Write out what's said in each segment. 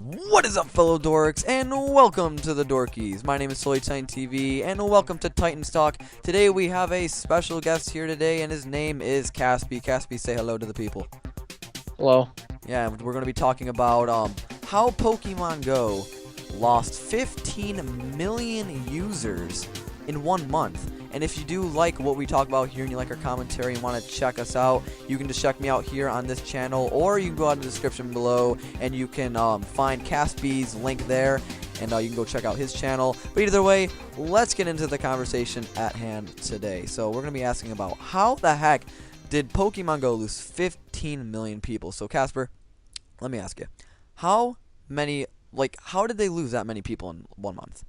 What is up, fellow dorks, and welcome to the Dorkies. My name is TotallyTitanTV, and welcome to Titans Talk. Today we have a special guest here today, and his name is Kaspy. Kaspy, say hello to the people. Hello. Yeah, we're going to be talking about how Pokemon Go lost 15 million users in 1 month. And if you do like what we talk about here and you like our commentary and want to check us out, you can just check me out here on this channel, or you can go out in the description below and you can find Kaspy's link there, and you can go check out his channel. But either way, let's get into the conversation at hand today. So we're going to be asking about how the heck did Pokemon Go lose 15 million people? So Casper, let me ask you, how did they lose that many people in 1 month?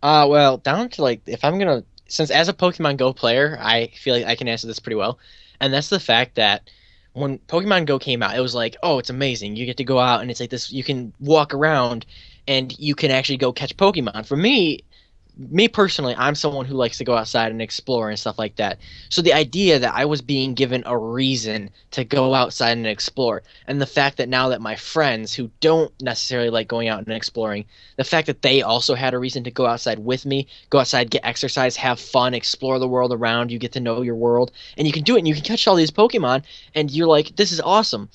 Well, down to since as a Pokemon Go player, I feel like I can answer this pretty well. And that's the fact that when Pokemon Go came out, it was like, oh, it's amazing. You get to go out and it's like this, you can walk around and you can actually go catch Pokemon. For me personally, I'm someone who likes to go outside and explore and stuff like that. So the idea that I was being given a reason to go outside and explore, and the fact that now that my friends who don't necessarily like going out and exploring, the fact that they also had a reason to go outside with me, go outside, get exercise, have fun, explore the world around you, get to know your world, and you can do it and you can catch all these Pokemon, and you're like, this is awesome.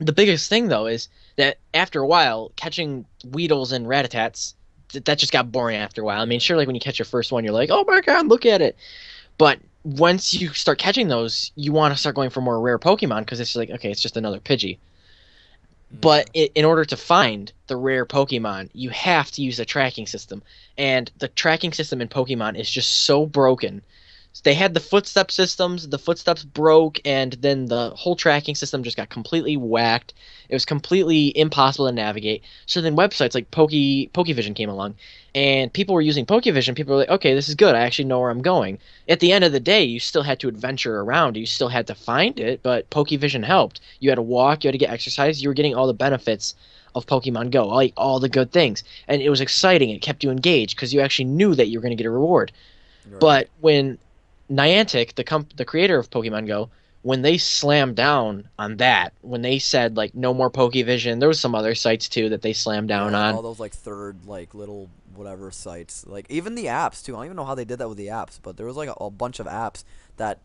The biggest thing though is that after a while, catching Weedles and Ratatats, that just got boring after a while. I mean, sure, like when you catch your first one, you're like, oh my god, look at it. But once you start catching those, you want to start going for more rare Pokemon because it's like, okay, it's just another Pidgey. But in order to find the rare Pokemon, you have to use a tracking system. And the tracking system in Pokemon is just so broken. They had the footstep systems, the footsteps broke, and then the whole tracking system just got completely whacked. It was completely impossible to navigate. So then websites like Pokevision came along, and people were using Pokevision. People were like, okay, this is good. I actually know where I'm going. At the end of the day, you still had to adventure around. You still had to find it, but Pokevision helped. You had to walk, you had to get exercise. You were getting all the benefits of Pokemon Go, like all the good things. And it was exciting. It kept you engaged because you actually knew that you were going to get a reward. Right. But when Niantic, the creator of Pokemon Go, when they slammed down on that, when they said like no more Pokevision, there was some other sites too that they slammed down Yeah, on. all those third little whatever sites, even the apps too. I don't even know how they did that with the apps, but there was a bunch of apps that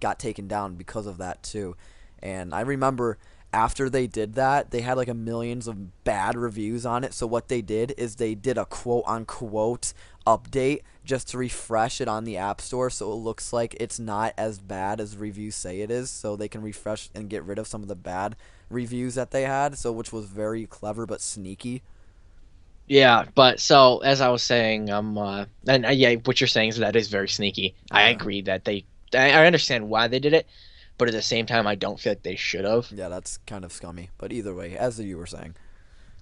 got taken down because of that too. And I remember after they did that, they had a millions of bad reviews on it. So what they did is they did a quote unquote update just to refresh it on the App Store, so it looks like it's not as bad as reviews say it is, so they can refresh and get rid of some of the bad reviews that they had, so which was very clever but sneaky. Yeah, but so as I was saying, yeah, what you're saying is that is very sneaky. I Yeah. agree that I understand why they did it, but at the same time, I don't feel like they should have. Yeah, that's kind of scummy. But either way, as you were saying.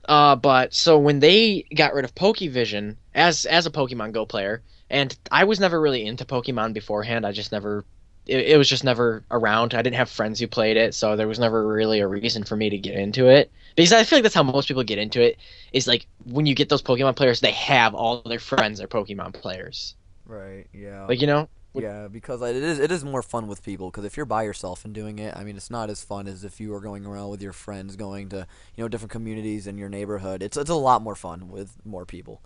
But so when they got rid of Pokevision as a Pokemon Go player, and I was never really into Pokemon beforehand. I just never, it was just never around. I didn't have friends who played it, so there was never really a reason for me to get into it. Because I feel like that's how most people get into it. Is like when you get those Pokemon players, they have all their friends are Pokemon players. Right, yeah. Like, you know. Yeah, because it is more fun with people. Because if you're by yourself and doing it, I mean, it's not as fun as if you were going around with your friends, going to different communities in your neighborhood. It's a lot more fun with more people.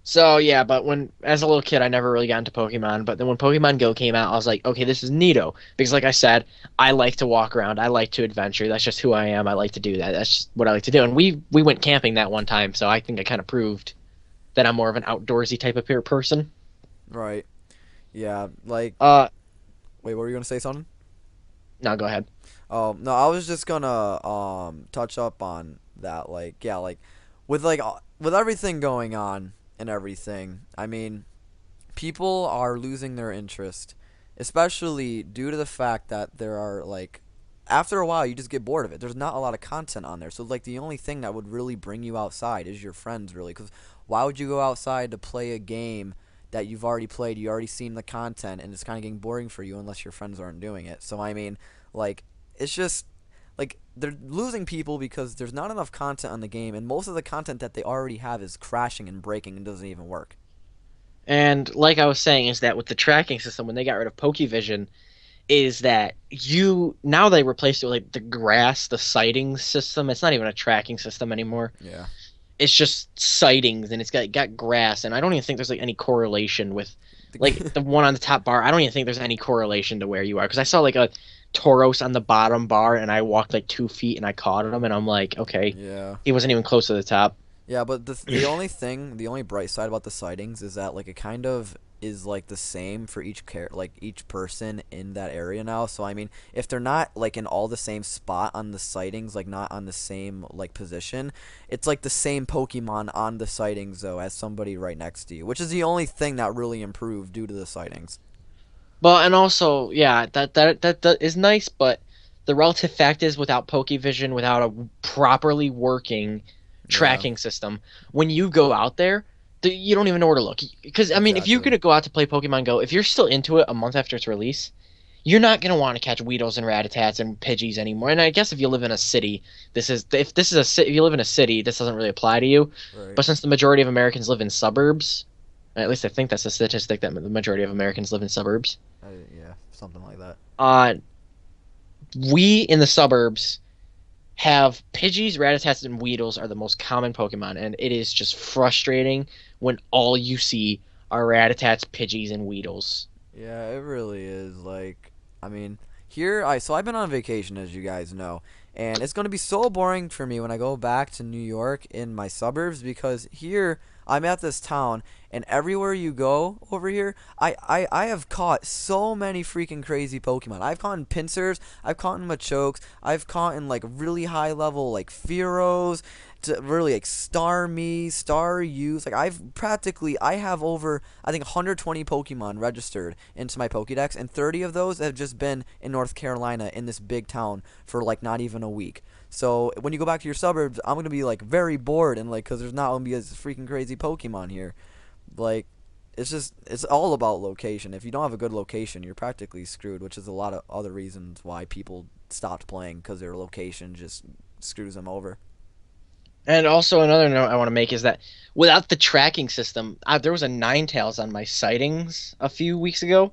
So yeah, but when as a little kid, I never really got into Pokemon. But then when Pokemon Go came out, I was like, okay, this is neato. Because like I said, I like to walk around. I like to adventure. That's just who I am. I like to do that. That's just what I like to do. And we went camping that one time, so I think I kind of proved that I'm more of an outdoorsy type of person. Right. Yeah. Wait, what were you gonna say, something? No, go ahead. No, I was just gonna touch up on that. Yeah, with everything going on and everything. I mean, people are losing their interest, especially due to the fact that there are after a while you just get bored of it. There's not a lot of content on there. So the only thing that would really bring you outside is your friends, really, cuz why would you go outside to play a game that you've already played, you already seen the content, and it's kind of getting boring for you unless your friends aren't doing it. So I mean, it's just they're losing people because there's not enough content on the game, and most of the content that they already have is crashing and breaking and doesn't even work. And like I was saying, is that with the tracking system, when they got rid of Pokevision, is that you now they replaced it with like the grass, the sighting system. It's not even a tracking system anymore. Yeah. It's just sightings, and got grass, and I don't even think there's like any correlation with like the one on the top bar. I don't even think there's any correlation to where you are because I saw like a Tauros on the bottom bar, and I walked like 2 feet and I caught him, and I'm like, okay, Yeah. he wasn't even close to the top. Yeah, but the only bright side about the sightings is that like it kind of is like the same for each person in that area now. So I mean, if they're not like in all the same spot on the sightings, like not on the same like position, it's like the same Pokemon on the sightings though as somebody right next to you, which is the only thing that really improved due to the sightings. But and also, yeah, that is nice, but the relative fact is without Pokevision, without a properly working Yeah, tracking system, when you go out there, you don't even know where to look. Because I mean, if you're exactly. gonna go out to play Pokemon Go, if you're still into it a month after its release, you're not gonna want to catch Weedles and Rattatas and Pidgeys anymore. And I guess if you live in a city, if you live in a city, this doesn't really apply to you. Right. But since the majority of Americans live in suburbs, at least I think that's a statistic that the majority of Americans live in suburbs. Yeah, something like that. Uh, we in the suburbs have Pidgeys, Rattatas, and Weedles are the most common Pokemon, and it is just frustrating when all you see are Rattatas, Pidgeys, and Weedles. Yeah, it really is. Like, I mean, so I've been on vacation, as you guys know, and it's gonna be so boring for me when I go back to New York in my suburbs because here I'm at this town, and everywhere you go over here, I have caught so many freaking crazy Pokemon. I've caught in pincers, I've caught in Machokes, I've caught in like really high level like Fearos, to really like Starmie, Staryus. Like I have over I think 120 Pokemon registered into my Pokédex, and 30 of those have just been in North Carolina in this big town for like not even a week. So when you go back to your suburbs, I'm gonna be like very bored and like because there's not gonna be as freaking crazy Pokemon here. Like it's all about location. If you don't have a good location, you're practically screwed, which is a lot of other reasons why people stopped playing because their location just screws them over. And also another note I want to make is that without the tracking system, there was a Ninetales on my sightings a few weeks ago,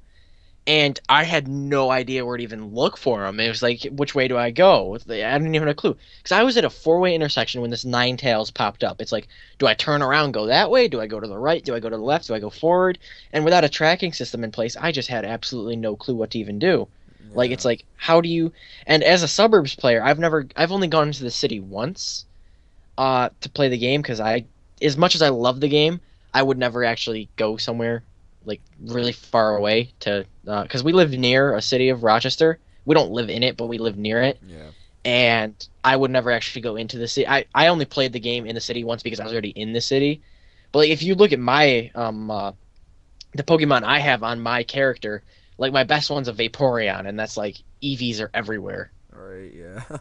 and I had no idea where to even look for him. It was like, which way do I go? I didn't even have a clue because I was at a four-way intersection when this Ninetales popped up. It's like, do I turn around, go that way? Do I go to the right? Do I go to the left? Do I go forward? And without a tracking system in place, I just had absolutely no clue what to even do. Like, it's Yeah. like, how do you? And as a suburbs player, I've only gone into the city once, to play the game because as much as I love the game, I would never actually go somewhere like really far away to because we live near a city of Rochester. We don't live in it, but we live near it, Yeah. and I would never actually go into the city. I only played the game in the city once because I was already in the city. But like, if you look at my the Pokemon I have on my character, like my best one's a Vaporeon, and that's like EVs are everywhere. Right. Yeah.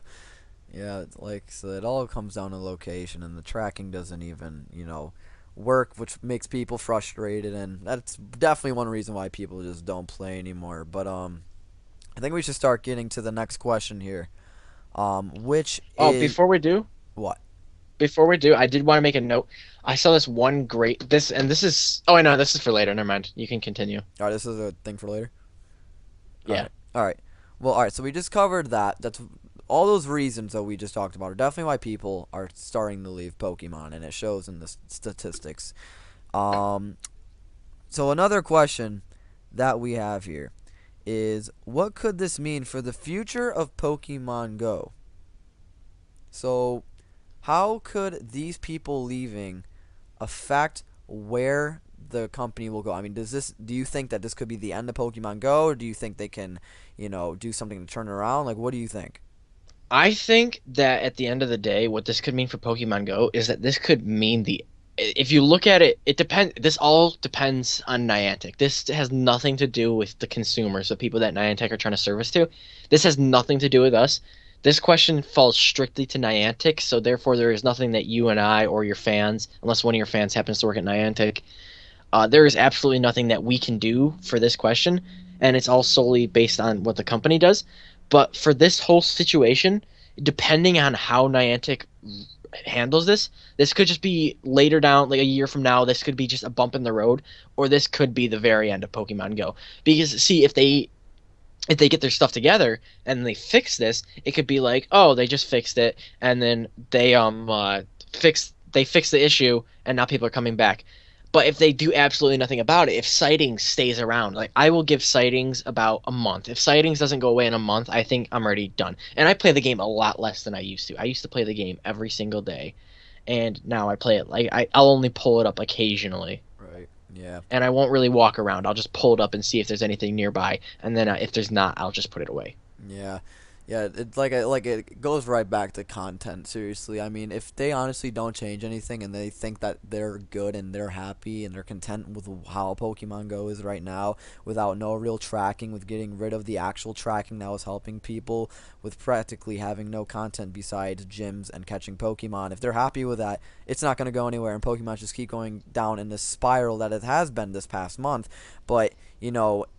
Yeah. Like so, it all comes down to location, and the tracking doesn't even work, which makes people frustrated, and that's definitely one reason why people just don't play anymore. But I think we should start getting to the next question here. Which Oh, is what? before we do, I did want to make a note. I saw this one great this and this is oh I know this is for later. Never mind. You can continue. All right, this is a thing for later. All Yeah. right. All right. Well, all right. So we just covered that. That's all those reasons that we just talked about are definitely why people are starting to leave Pokemon, and it shows in the statistics. Um, so another question that we have here is, what could this mean for the future of Pokemon Go? So, how could these people leaving affect where the company will go? I mean, do you think that this could be the end of Pokemon Go, or do you think they can, do something to turn it around? Like, what do you think? I think that at the end of the day, what this could mean for Pokemon Go is that this could mean the. If you look at it, it depends. This all depends on Niantic. This has nothing to do with the consumers, the people that Niantic are trying to service to. This has nothing to do with us. This question falls strictly to Niantic, so therefore there is nothing that you and I or your fans, unless one of your fans happens to work at Niantic, there is absolutely nothing that we can do for this question, and it's all solely based on what the company does. But for this whole situation, depending on how Niantic handles this, this could just be later down, like a year from now. This could be just a bump in the road, or this could be the very end of Pokemon Go. Because see, if they if they get their stuff together and they fix this, it could be like, oh, they just fixed it, and then they fix the issue, and now people are coming back. But if they do absolutely nothing about it, if sightings stays around, like I will give sightings about a month. If sightings doesn't go away in a month, I think I'm already done. And I play the game a lot less than I used to. I used to play the game every single day, and now I play it like I'll only pull it up occasionally, Right. Yeah. and I won't really walk around. I'll just pull it up and see if there's anything nearby, and then if there's not, I'll just put it away. Yeah, yeah. It's like it goes right back to content. Seriously, I mean, if they honestly don't change anything and they think that they're good and they're happy and they're content with how Pokemon Go is right now, without no real tracking, with getting rid of the actual tracking that was helping people, with practically having no content besides gyms and catching Pokemon. If they're happy with that, it's not going to go anywhere, and Pokemon just keep going down in this spiral that it has been this past month. But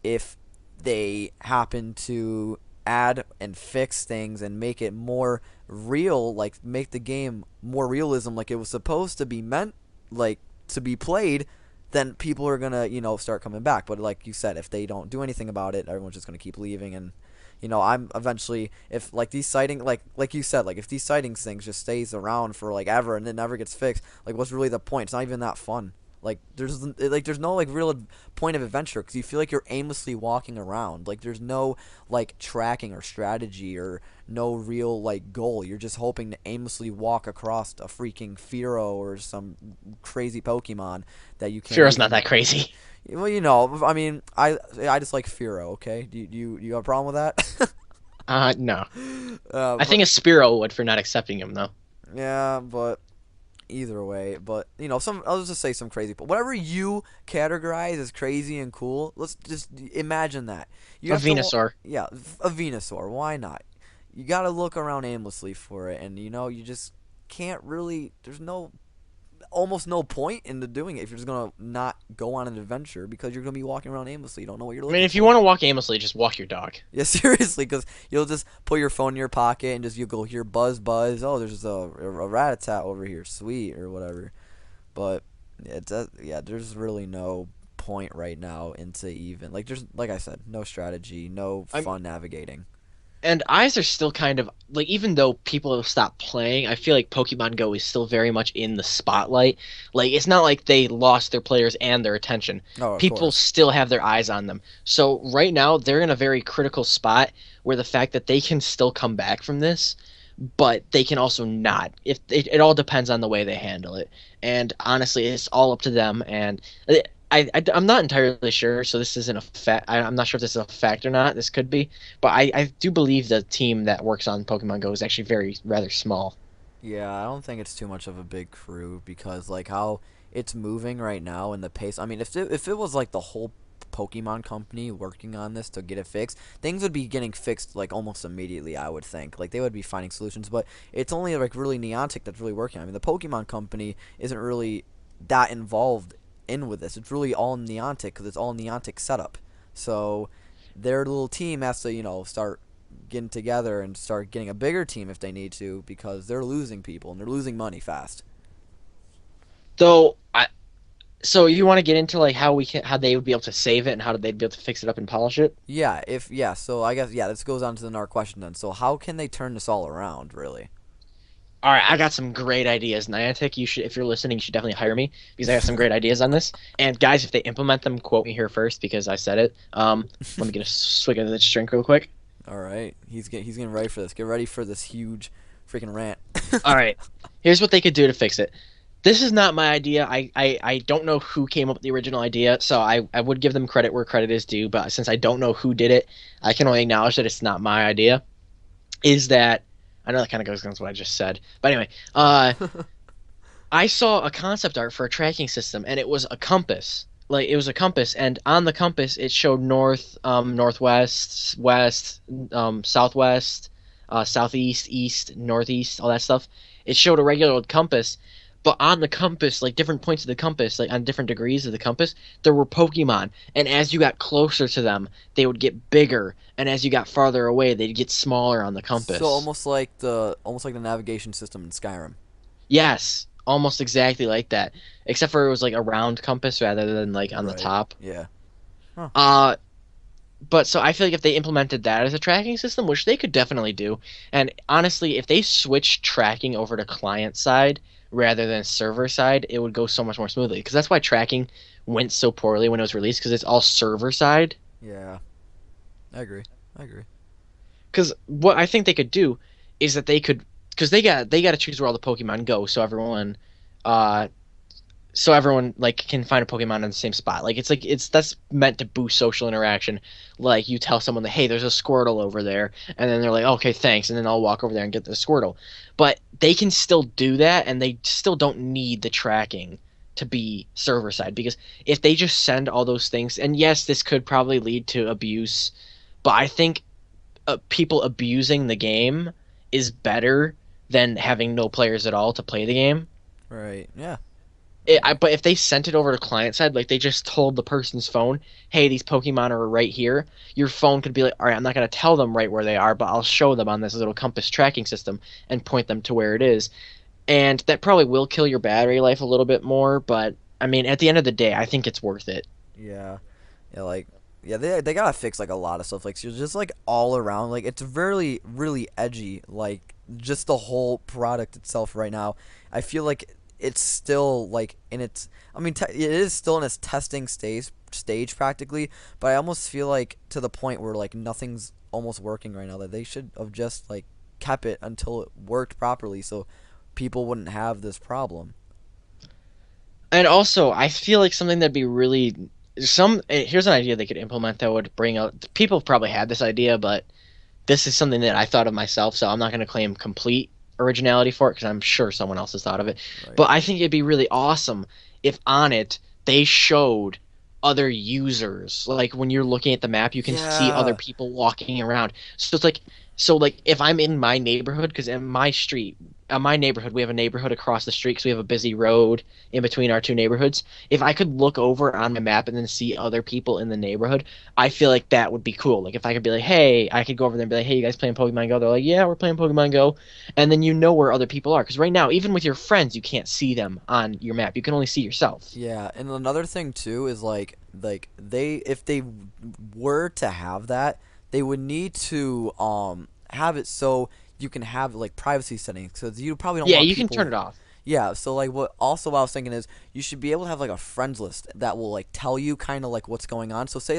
if they happen to add and fix things and make it more real, like make the game more realism like it was supposed to be meant, like to be played, then people are gonna start coming back. But like you said, if they don't do anything about it, everyone's just gonna keep leaving. And I'm eventually, if like these sighting, like you said, like if these sightings things just stays around for like ever and it never gets fixed, like what's really the point? It's not even that fun. There's no like real point of adventure because you feel like you're aimlessly walking around. Like there's no like tracking or strategy or no real like goal. You're just hoping to aimlessly walk across a freaking Fearow or some crazy Pokemon that you can't Fear's not even. that crazy. Well, I mean, I just like Fearow. Okay, do you have a problem with that? No. I But think a Spearow would for not accepting him though. yeah, but either way, but I'll just say some crazy, but whatever you categorize as crazy and cool, let's just imagine that you A have to. Venusaur. Yeah, a Venusaur, why not? You got to look around aimlessly for it, and you just can't really. There's almost no point into doing it if you're just gonna not go on an adventure because you're gonna be walking around aimlessly. You don't know what you're I mean, looking if you for. want to walk aimlessly, just walk your dog. Yeah, seriously, because you'll just put your phone in your pocket and just you go hear buzz buzz. Oh, there's a rat-a-tat over here, sweet or whatever. But yeah, there's really no point right now into even there's like I said, no strategy, no I'm fun navigating. And eyes are still kind of like, even though people have stopped playing, I feel like Pokemon Go is still very much in the spotlight. Like it's not like they lost their players and their attention. Oh, of People course. still have their eyes on them. So right now they're in a very critical spot where the fact that they can still come back from this, but they can also not. If it all depends on the way they handle it. And honestly, it's all up to them. And I'm not entirely sure, so this isn't a fact. I'm not sure if this is a fact or not. This could be, but I do believe the team that works on Pokemon Go is actually very rather small. Yeah, I don't think it's too much of a big crew because like how it's moving right now and the pace. I mean, if it was like the whole Pokemon company working on this to get it fixed, things would be getting fixed like almost immediately, I would think. Like they would be finding solutions, but it's only like really Niantic that's really working. I mean, the Pokemon company isn't really that involved in with this. It's really all Niantic because it's all Niantic setup. So their little team has to, start getting together and start getting a bigger team if they need to because they're losing people and they're losing money fast. Though, so you want to get into like how they would be able to save it and how they'd be able to fix it up and polish it? Yeah, so I guess this goes on to our question then. So how can they turn this all around, really? All right, I got some great ideas. Niantic, you should, if you're listening, you should definitely hire me because I got some great ideas on this. And guys, if they implement them, quote me here first because I said it. Let me get a swig of this drink real quick. All right, he's getting ready for this. Get ready for this huge freaking rant. All right, here's what they could do to fix it. This is not my idea. I don't know who came up with the original idea, so I would give them credit where credit is due. But since I don't know who did it, I can only acknowledge that it's not my idea. Is that I know that kind of goes against what I just said, but anyway, I saw a concept art for a tracking system, and it was a compass. Like it was a compass, and on the compass it showed north, northwest, west, southwest, southeast, east, northeast, all that stuff. It showed a regular old compass, but on the compass, like different points of the compass, like on different degrees of the compass, there were Pokemon, and as you got closer to them, they would get bigger, and as you got farther away, they'd get smaller on the So compass. almost like the navigation system in Skyrim. Yes, almost exactly like that, except for it was like a round compass rather than like on the Right. top. Yeah. Huh. Uh, but so I feel like if they implemented that as a tracking system, which they could definitely do, and honestly, if they switched tracking over to client side rather than server side, it would go so much more smoothly. Because that's why tracking went so poorly when it was released, because it's all server side. Yeah, I agree. I agree. Because what I think they could do is that they could, because they got to choose where all the Pokemon go, uh, so everyone like can find a Pokemon in the same spot. Like it's that's meant to boost social interaction. Like you tell someone that hey, there's a Squirtle over there, and then they're like, okay, thanks, and then I'll walk over there and get the Squirtle. But they can still do that, and they still don't need the tracking to be server side because if they just send all those things, and yes, this could probably lead to abuse, but I think people abusing the game is better than having no players at all to play the game. Right. Yeah, I agree. But if they sent it over to client side, like they just told the person's phone, "Hey, these Pokemon are right here," your phone could be like, "All right, I'm not gonna tell them right where they are, but I'll show them on this little compass tracking system and point them to where it is." And that probably will kill your battery life a little bit more, but I mean, at the end of the day, I think it's worth it. Yeah. Yeah, like yeah, they gotta fix like a lot of stuff. Like so just like all around, like it's really really edgy. Like just the whole product itself right now. I feel like it's still like in its. I mean, it is still in its testing stage practically. But I almost feel like to the point where like nothing's almost working right now. That they should have just like kept it until it worked properly, so people wouldn't have this problem. And also, I feel like something that'd be really here's an idea they could implement that would bring out people have probably had this idea, but this is something that I thought of myself, so I'm not going to claim complete originality for it because I'm sure someone else has thought of it. Right. But I think it'd be really awesome if on it they showed other users. Like when you're looking at the map, you can see other Yeah. people walking around. So like if I'm in my neighborhood, because in my neighborhood, we have a neighborhood across the street because we have a busy road in between our two neighborhoods. If I could look over on my map and then see other people in the neighborhood, I feel like that would be cool. Like if I could be like, hey, I could go over there and be like, hey, you guys playing Pokemon Go? They're like, yeah, we're playing Pokemon Go, and then you know where other people are. Because right now, even with your friends, you can't see them on your map. You can only see yourself. Yeah, and another thing too is like they if they were to have that, they would need to have it so you can have like privacy settings because you probably don't Yeah, want you can turn people. it off. Yeah, so like what I was thinking is you should be able to have like a friends list that will like tell you kind of like what's going on. So say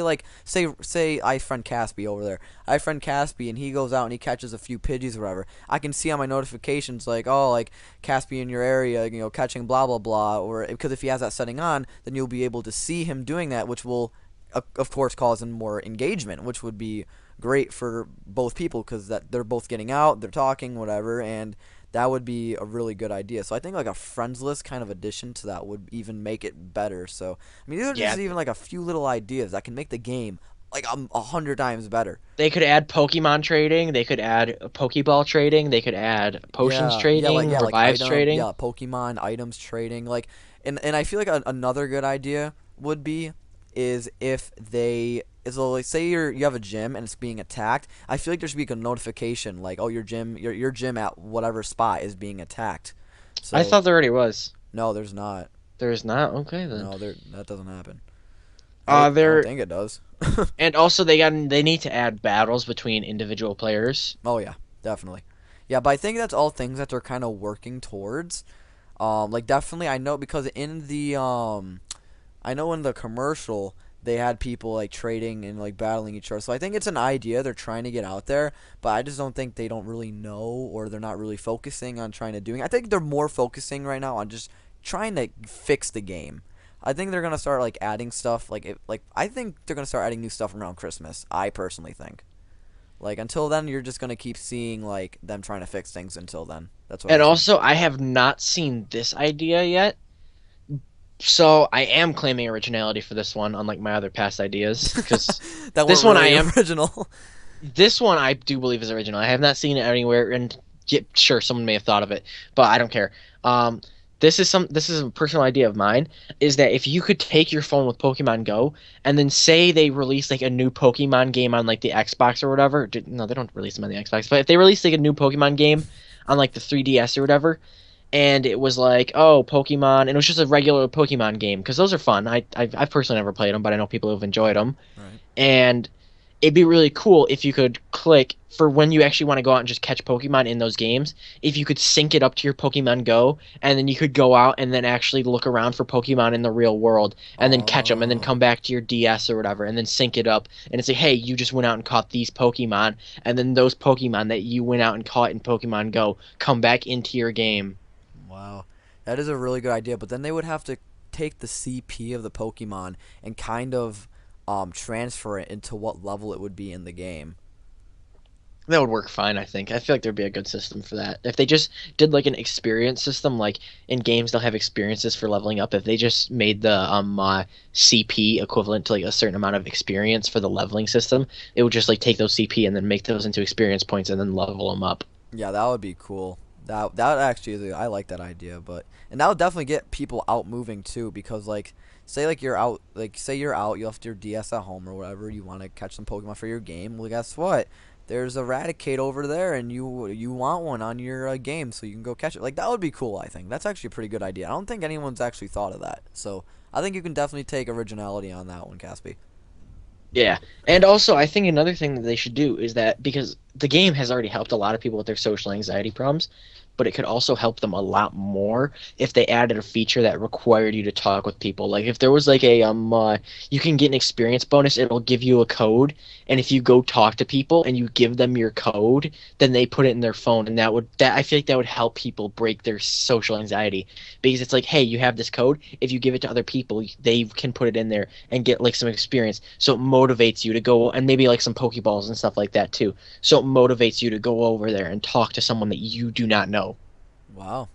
I friend Caspy over there. I friend Caspy and he goes out and he catches a few Pidgeys or whatever. I can see on my notifications like oh like Caspy in your area, catching blah blah blah or because if he has that setting on, then you'll be able to see him doing that, which will of course cause him more engagement, which would be great for both people because that they're both getting out, they're talking, whatever, and that would be a really good idea. So I think like a friends list kind of addition to that would even make it better. So I mean, these are just Yeah, even like a few little ideas that can make the game like 100 times better. they could add Pokemon trading. They could add Pokeball trading. They could add potions Yeah, trading, like revives trading. Pokemon items trading, like, and I feel like another good idea would be is if they is like say you have a gym and it's being attacked. I feel like there should be a notification like oh your gym at whatever spot is being attacked. I So thought there already was. no, there's not. There's not. Okay then. No, there that doesn't happen. I don't There think it does. and also they need to add battles between individual players. Oh yeah, definitely. Yeah, but I think that's all things that they're kind of working towards. Like definitely, I know because in the I know in the commercial they had people like trading and like battling each other. So I think it's an idea they're trying to get out there, but I just don't think they don't really know or they're not really focusing on trying to doing. I think they're more focusing right now on just trying to fix the game. I think they're gonna start like adding stuff like I think they're gonna start adding new stuff around Christmas. I personally think. Like until then, you're just gonna keep seeing like them trying to fix things. Until then, that's what I And think. also, I have not seen this idea yet, so I am claiming originality for this one, unlike my other past ideas. Because That this weren't one I really am, original. this one I do believe is original. I have not seen it anywhere, and yeah, sure, someone may have thought of it, but I don't care. Um, this is a personal idea of mine. Is that if you could take your phone with Pokemon Go, and then say they release like a new Pokemon game on like the Xbox or whatever. No, they don't release them on the Xbox, but if they release like a new Pokemon game on like the 3DS or whatever, and it was like, oh, Pokemon, and it was just a regular Pokemon game because those are fun. I've personally never played them, but I know people who've enjoyed them. Right. And it'd be really cool if you could click for when you actually want to go out and just catch Pokemon in those games. If you could sync it up to your Pokemon Go, and then you could go out and then actually look around for Pokemon in the real world, and then catch them, and then Oh, come back to your DS or whatever, and then sync it up, and it's like, hey, you just went out and caught these Pokemon, and then those Pokemon that you went out and caught in Pokemon Go come back into your game. wow. That is a really good idea, but then they would have to take the CP of the Pokemon and kind of transfer it into what level it would be in the game. That would work fine, I think. I feel like there'd be a good system for that. If they just did like an experience system, like in games they'll have experiences for leveling up. If they just made the CP equivalent to like a certain amount of experience for the leveling system, it would just like take those CP and then make those into experience points and then level them up. Yeah, that would be cool. That actually is I like that idea, but and that would definitely get people out moving too because like say like you're out like say you're out, you left your DS at home or whatever, you want to catch some Pokemon for your game. Well, guess what? There's a Raticate over there and you want one on your game so you can go catch it. Like that would be cool, I think. That's actually a pretty good idea. I don't think anyone's actually thought of that. So, I think you can definitely take originality on that one, Caspy. Yeah. And also, I think another thing that they should do is that because the game has already helped a lot of people with their social anxiety problems, but it could also help them a lot more if they added a feature that required you to talk with people. Like if there was like a you can get an experience bonus, it'll give you a code, and if you go talk to people and you give them your code, then they put it in their phone, and that I feel like that would help people break their social anxiety because it's like, hey, you have this code. If you give it to other people, they can put it in there and get like some experience. So it motivates you to go and maybe like some Pokeballs and stuff like that too. So it motivates you to go over there and talk to someone that you do not know. Wow.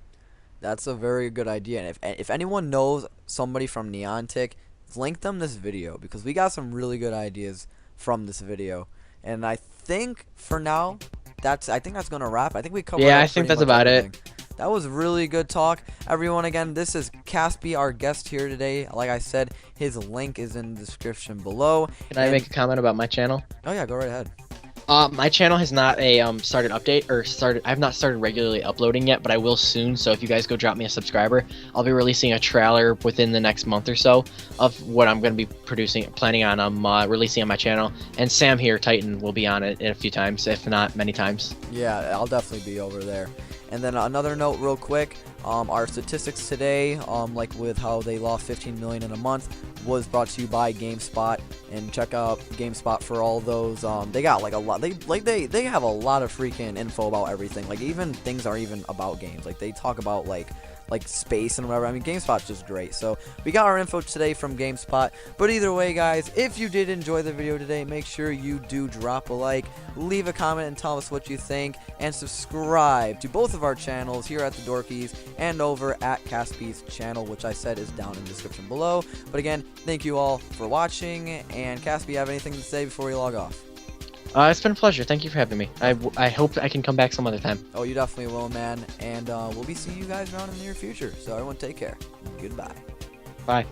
That's a very good idea. And if anyone knows somebody from Neontic, link them this video because we got some really good ideas from this video. And I think for now, I think that's gonna wrap. I think we covered Yeah, I up think pretty that's much about everything. it. That was really good talk. Everyone, again, this is Caspy, our guest here today. Like I said, his link is in the description below. Can I And make a comment about my channel? oh yeah, go right ahead. My channel has not started update or started. I've not started regularly uploading yet, but I will soon. So if you guys go drop me a subscriber, I'll be releasing a trailer within the next month or so of what I'm going to be planning on releasing on my channel. And Sam here, Titan, will be on it a few times, if not many times. Yeah, I'll definitely be over there. And then another note real quick, our statistics today, like with how they lost 15 million in a month, was brought to you by GameSpot. And check out GameSpot for all those. They got like a lot. They have a lot of freaking info about everything. Like even things aren't even about games. Like they talk about like space and whatever. I mean, GameSpot's just great. So we got our info today from GameSpot. But either way, guys, if you did enjoy the video today, make sure you do drop a like, leave a comment, and tell us what you think, and subscribe to both of our channels here at the Dorkies and over at Caspy's channel, which I said is down in the description below. But again, thank you all for watching. And Caspy, you have anything to say before we log off? It's been a pleasure. Thank you for having me. I hope I can come back some other time. Oh, you definitely will, man. And we'll be seeing you guys around in the near future. So everyone take care. Goodbye. Bye.